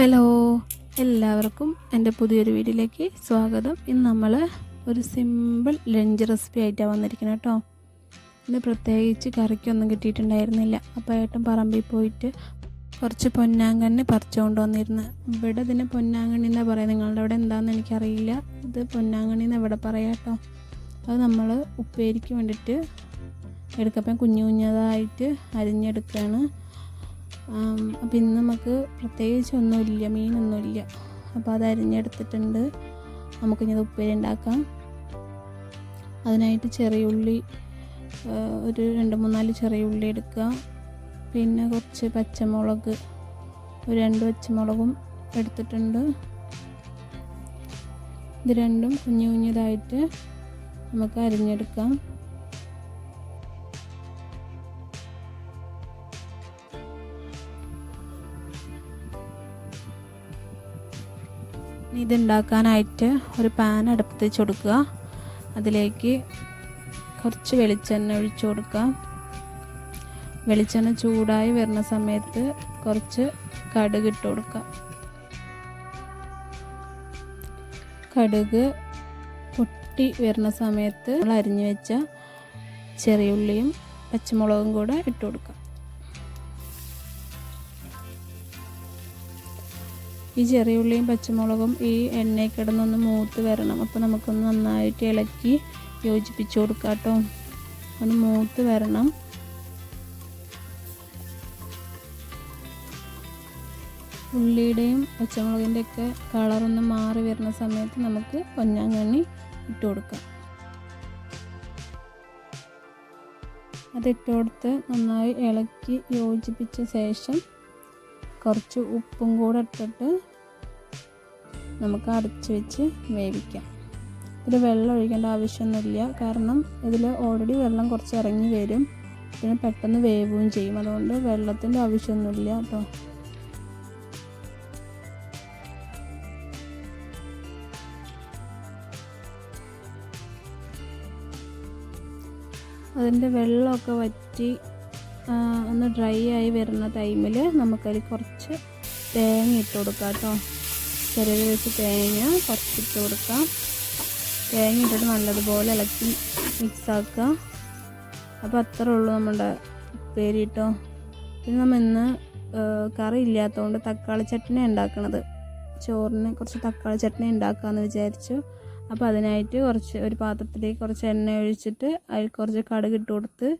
Hello, എല്ലാവർക്കും എൻ്റെ പുതിയൊരു വീഡിയോയിലേക്ക് സ്വാഗതം. ഇന്ന് നമ്മൾ ഒരു സിമ്പിൾ ലഞ്ച് റെസിപ്പി ആയിട്ടാണ് വന്നിരിക്കുന്നത് കേട്ടോ. ഇന്ന് പ്രത്യേകിച്ച് കറിക്കൊന്നും കിട്ടിയിട്ടുണ്ടായിരുന്നില്ല. അപ്പോൾ ഏട്ടൻ പറമ്പിൽ പോയിട്ട് കുറച്ച് പൊന്നാങ്കണ്ണി പറിച്ചുകൊണ്ട് വന്നിരുന്നു. ഇവിടെ ഇതിന് പൊന്നാങ്കണ്ണി എന്നാണ് പറയുന്നത്, നിങ്ങളുടെ അവിടെ എന്താണെന്ന് എനിക്കറിയില്ല. ഇത് പൊന്നാങ്കണ്ണി എന്ന് ഇവിടെ പറയാം കേട്ടോ. അത് നമ്മൾ ഉപ്പേരിക്ക് വേണ്ടിയിട്ട് എടുക്കപ്പം കുഞ്ഞു കുഞ്ഞതായിട്ട് അരിഞ്ഞെടുക്കുകയാണ്. അപ്പം ഇന്ന് നമുക്ക് പ്രത്യേകിച്ച് ഒന്നുമില്ല, മീനൊന്നുമില്ല. അപ്പോൾ അത് അരിഞ്ഞെടുത്തിട്ടുണ്ട്. നമുക്കിത് ഉപ്പേരി ഉണ്ടാക്കാം. അതിനായിട്ട് ചെറിയ ഉള്ളി, ഒരു 2-3-4 ചെറിയ ഉള്ളി എടുക്കുക. പിന്നെ കുറച്ച് പച്ചമുളക്, ഒരു 2 പച്ചമുളകും എടുത്തിട്ടുണ്ട്. ഇത് രണ്ടും കുഞ്ഞു കുഞ്ഞതായിട്ട് നമുക്ക് അരിഞ്ഞെടുക്കാം. ഇതുണ്ടാക്കാനായിട്ട് ഒരു പാൻ അടുപ്പത്ത് വെച്ച് കൊടുക്കുക. അതിലേക്ക് കുറച്ച് വെളിച്ചെണ്ണ ഒഴിച്ചു കൊടുക്കുക. വെളിച്ചെണ്ണ ചൂടായി വരുന്ന സമയത്ത് കുറച്ച് കടുക് ഇട്ട് കൊടുക്കുക. കടുക് പൊട്ടി വരുന്ന സമയത്ത് നമ്മൾ അരിഞ്ഞു വെച്ച ചെറിയ ഉള്ളിയും പച്ചമുളകും കൂടെ ഇട്ട് കൊടുക്കുക. ഈ ചെറിയ ഉള്ളിയും പച്ചമുളകും ഈ എണ്ണയിൽ കിടന്നൊന്ന് മൂത്ത് വരണം. അപ്പോൾ നമുക്കൊന്ന് നന്നായിട്ട് ഇളക്കി യോജിപ്പിച്ച് കൊടുക്കാം കേട്ടോ. ഒന്ന് മൂത്ത് വരണം. ഉള്ളിയുടെയും പച്ചമുളകിൻ്റെ ഒക്കെ കളറൊന്ന് മാറി വരുന്ന സമയത്ത് നമുക്ക് പൊന്നാങ്കണ്ണി ഇട്ട് കൊടുക്കാം. അതിട്ട് കൊടുത്ത് നന്നായി ഇളക്കി യോജിപ്പിച്ച ശേഷം കുറച്ച് ഉപ്പും കൂടെ ഇട്ടിട്ട് നമുക്ക് അടച്ച് വെച്ച് വേവിക്കാം. ഇതിൽ വെള്ളം ഒഴിക്കേണ്ട ആവശ്യമൊന്നുമില്ല, കാരണം ഇതിൽ ഓൾറെഡി വെള്ളം കുറച്ച് ഇറങ്ങി വരും. പിന്നെ പെട്ടെന്ന് വേവുകയും ചെയ്യും. അതുകൊണ്ട് വെള്ളത്തിൻ്റെ ആവശ്യമൊന്നുമില്ല കേട്ടോ. അതിൻ്റെ വെള്ളമൊക്കെ വറ്റി ഒന്ന് ഡ്രൈ ആയി വരുന്ന ടൈമിൽ നമുക്കതിൽ കുറച്ച് തേങ്ങ ഇട്ട് കൊടുക്കാം കേട്ടോ. ചെറിയ വെച്ച് തേങ്ങ കുറച്ചിട്ട് കൊടുക്കാം. തേങ്ങ ഇട്ടിട്ട് നല്ലതുപോലെ ഇളക്കി മിക്സാക്കുക. അപ്പോൾ അത്രേ ഉള്ളൂ നമ്മുടെ ഉപ്പേരി കേട്ടോ. പിന്നെ നമ്മൾ ഇന്ന് കറി ഇല്ലാത്തതുകൊണ്ട് തക്കാളി ചട്നി ഉണ്ടാക്കണത്. ചോറിന് കുറച്ച് തക്കാളി ചട്നി ഉണ്ടാക്കാമെന്ന് വിചാരിച്ചു. അപ്പോൾ അതിനായിട്ട് ഒരു പാത്രത്തിലേക്ക് കുറച്ച് എണ്ണ ഒഴിച്ചിട്ട് അതിൽ കുറച്ച് കടുക് ഇട്ട് കൊടുത്ത്,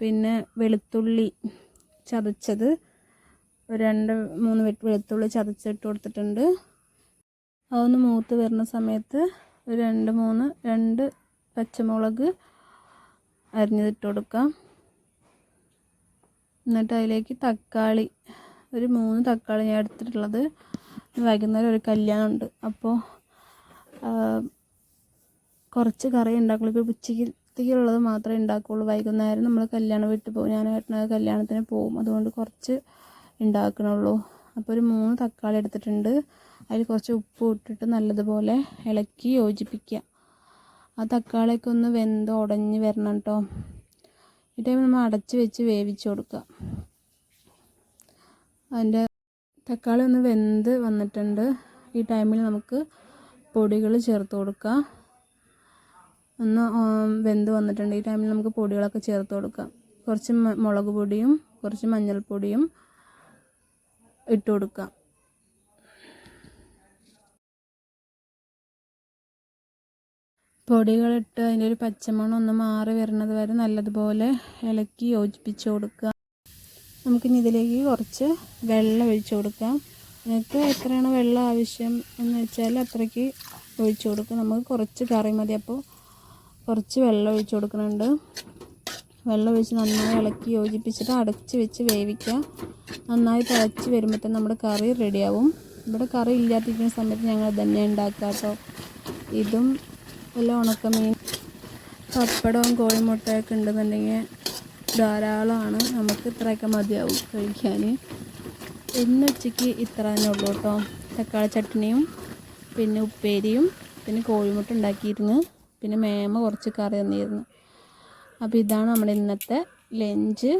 പിന്നെ വെളുത്തുള്ളി ചതച്ചത് 2-3 വെളുത്തുള്ളി ചതച്ചിട്ട് കൊടുത്തിട്ടുണ്ട്. അതൊന്ന് മൂത്ത് വരുന്ന സമയത്ത് ഒരു 2 പച്ചമുളക് അരിഞ്ഞതിട്ട് കൊടുക്കാം. എന്നിട്ട് അതിലേക്ക് തക്കാളി, ഒരു 3 തക്കാളി ഞാൻ എടുത്തിട്ടുള്ളത്. വൈകുന്നേരം ഒരു കല്യാണമുണ്ട്, അപ്പോൾ കുറച്ച് കറി ഉണ്ടാക്കുള്ളൂ. ഇപ്പോൾ ഉച്ചയ്ക്കുള്ളത് മാത്രമേ ഉണ്ടാക്കുകയുള്ളൂ. വൈകുന്നേരം നമ്മൾ കല്യാണം വീട്ടിൽ പോകും. ഞാൻ കല്യാണത്തിന് പോകും, അതുകൊണ്ട് കുറച്ച് ഉണ്ടാക്കണുള്ളൂ. അപ്പോൾ ഒരു 3 തക്കാളി എടുത്തിട്ടുണ്ട്. അതിൽ കുറച്ച് ഉപ്പ് ഇട്ടിട്ട് നല്ലതുപോലെ ഇളക്കി യോജിപ്പിക്കുക. ആ തക്കാളിയൊക്കെ ഒന്ന് വെന്ത് ഉടഞ്ഞ് വരണം കേട്ടോ. ഈ ടൈം നമ്മൾ അടച്ച് വെച്ച് വേവിച്ച് കൊടുക്കുക. അതിൻ്റെ തക്കാളി ഒന്ന് വെന്ത് വന്നിട്ടുണ്ട്. ഈ ടൈമിൽ നമുക്ക് പൊടികൾ ചേർത്ത് കൊടുക്കാം. ഒന്ന് വെന്ത് വന്നിട്ടുണ്ട്. ഈ ടൈമിൽ നമുക്ക് പൊടികളൊക്കെ ചേർത്ത് കൊടുക്കാം. കുറച്ച് മുളക് പൊടിയും കുറച്ച് മഞ്ഞൾപ്പൊടിയും ഇട്ട് കൊടുക്കാം. പൊടികളിട്ട് അതിൻ്റെ ഒരു പച്ചമണം ഒന്ന് മാറി വരുന്നത് വരെ നല്ലതുപോലെ ഇളക്കി യോജിപ്പിച്ച് കൊടുക്കുക. നമുക്കിനി ഇതിലേക്ക് കുറച്ച് വെള്ളം ഒഴിച്ച് കൊടുക്കാം. നിങ്ങൾക്ക് എത്രയാണ് വെള്ളം ആവശ്യം എന്ന് വെച്ചാൽ അത്രയ്ക്ക് ഒഴിച്ച് കൊടുക്കുക. നമുക്ക് കുറച്ച് കറി മതി, അപ്പോൾ കുറച്ച് വെള്ളം ഒഴിച്ച് കൊടുക്കുന്നുണ്ട്. വെള്ളം ഒഴിച്ച് നന്നായി ഇളക്കി യോജിപ്പിച്ചിട്ട് അടച്ച് വെച്ച് വേവിക്കുക. നന്നായി തിളച്ച് വരുമ്പോഴത്തേന് നമ്മുടെ കറി റെഡിയാവും. ഇവിടെ കറി ഇല്ലാതിരിക്കുന്ന സമയത്ത് ഞങ്ങൾ തന്നെ ഉണ്ടാക്കുക കേട്ടോ. ഇതും വല്ല ഉണക്കമീൻ, പപ്പടവും കോഴിമുട്ടയൊക്കെ ഉണ്ടെന്നുണ്ടെങ്കിൽ ധാരാളമാണ്. നമുക്ക് ഇത്രയൊക്കെ മതിയാവും കഴിക്കാൻ. ഇന്ന് ഉച്ചയ്ക്ക് ഇത്ര തന്നെ ഉള്ളൂ കേട്ടോ. തക്കാളി ചട്നിയും പിന്നെ ഉപ്പേരിയും പിന്നെ കോഴിമുട്ട ഉണ്ടാക്കിയിരുന്നു. പിന്നെ മേമ കുറച്ച് കറി തന്നിരുന്നു. അപ്പോൾ ഇതാണ് നമ്മുടെ ഇന്നത്തെ ലഞ്ച്.